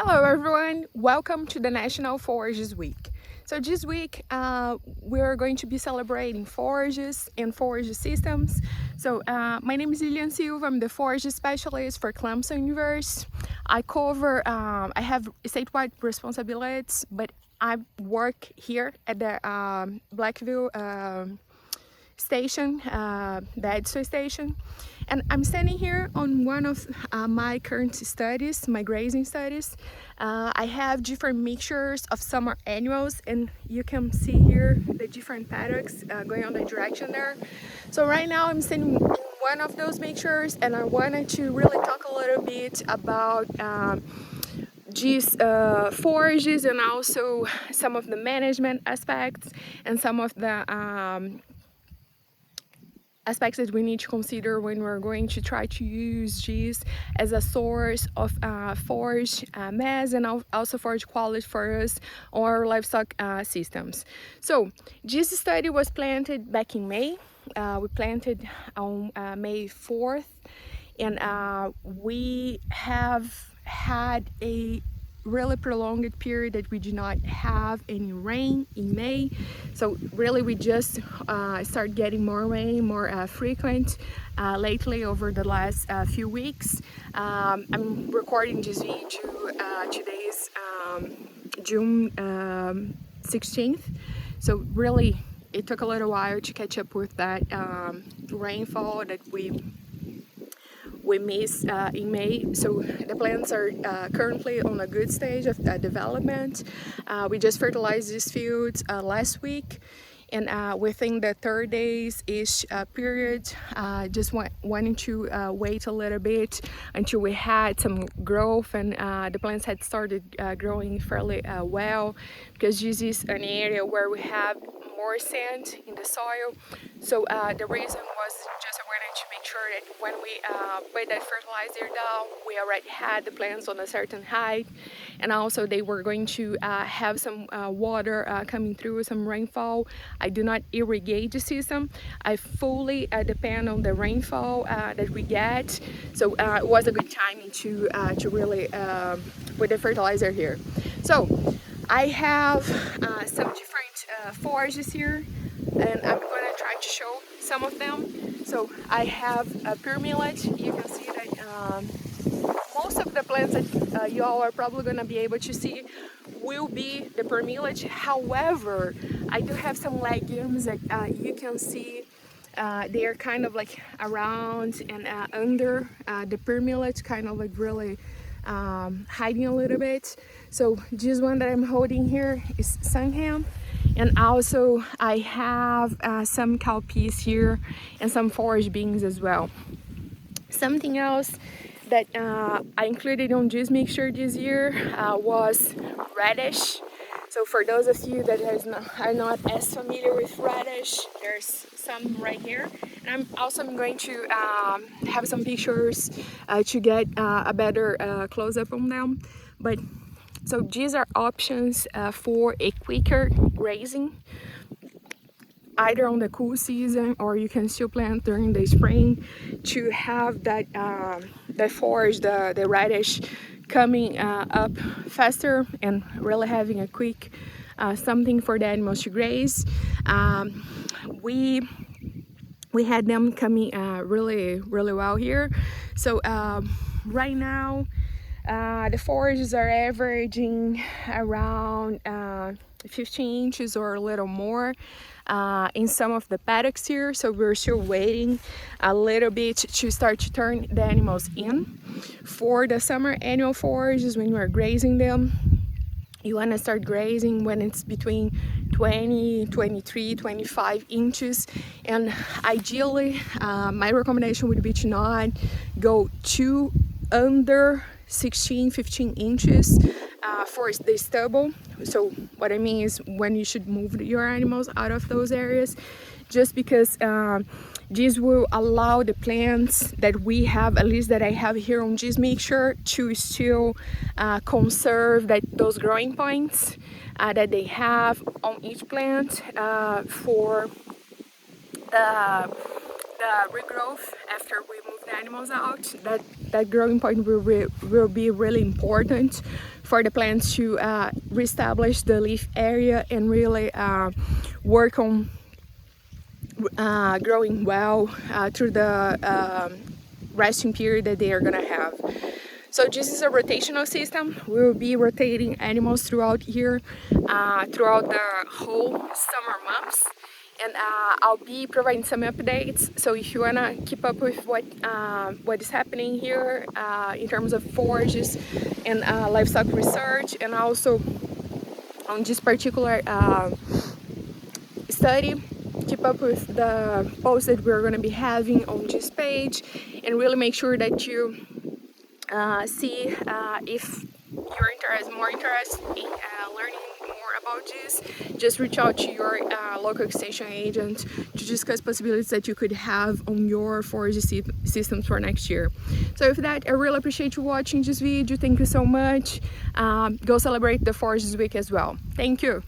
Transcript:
Hello everyone, welcome to the National Forages Week. So this week we're going to be celebrating forages and forage systems. So my name is Lilian Silva, I'm the forage specialist for Clemson University. I have statewide responsibilities, but I work here at the Blackville station, the EDSO station. And I'm standing here on one of my current studies, my grazing studies. I have different mixtures of summer annuals, and you can see here the different paddocks going on the direction there. So right now I'm standing in one of those mixtures, and I wanted to really talk a little bit about these forages and also some of the management aspects and some of the aspects that we need to consider when we're going to try to use these as a source of forage mass and also forage quality for us on our livestock systems. So this study was planted back in May. We planted on May 4th, and we have had a really prolonged period that we do not have any rain in May. So really we just start getting more rain, more frequent lately over the last few weeks. I'm recording this video, today's June 16th. So really it took a little while to catch up with that rainfall that we missed in May. So the plants are currently on a good stage of development. We just fertilized these fields last week, and within the 30 days-ish period, just wanting to wait a little bit until we had some growth and the plants had started growing fairly well, because this is an area where we have more sand in the soil. So the reason was just I wanted to make sure that when we put that fertilizer down, we already had the plants on a certain height, and also they were going to have some water coming through, some rainfall. I do not irrigate the system. I fully depend on the rainfall that we get. So it was a good timing to really put the fertilizer here. So I have some different forages here, and I'm going to try to show some of them. So I have a pear millet. You can see that most of the plants that you all are probably going to be able to see will be the pear millet. However, I do have some legumes that you can see they are kind of like around and under the pear millet, kind of like really hiding a little bit. So this one that I'm holding here is sunham, and also I have some cowpeas here and some forage beans as well. Something else that I included on this mixture this year was radish. So for those of you that are not as familiar with radish, there's some right here. And I'm going to have some pictures to get a better close-up on them. But so these are options for a quicker grazing, either on the cool season, or you can still plant during the spring to have that the forage, the radish coming up faster and really having a quick something for the animals to graze. We had them coming really well here. So right now the forages are averaging around 15 inches or a little more in some of the paddocks here. So we're still waiting a little bit to start to turn the animals in. For the summer annual forages, when we're grazing them, you want to start grazing when it's between 20, 23, 25 inches. And ideally, my recommendation would be to not go too under 16, 15 inches for the stubble. So what I mean is when you should move your animals out of those areas, just because this will allow the plants that we have, at least that I have here on this mixture, to still conserve those growing points that they have on each plant for the regrowth after we move the animals out. That growing point will be really important for the plants to reestablish the leaf area and really work on growing well through the resting period that they are gonna have. So this is a rotational system. We will be rotating animals throughout here, throughout the whole summer months. And I'll be providing some updates. So if you wanna keep up with what is happening here in terms of forages and livestock research, and also on this particular study, keep up with the posts that we're gonna be having on this page, and really make sure that you see if you're more interested in learning more about this. Just reach out to your local extension agent to discuss possibilities that you could have on your forage systems for next year. So with that, I really appreciate you watching this video. Thank you so much. Go celebrate the Forages Week as well. Thank you.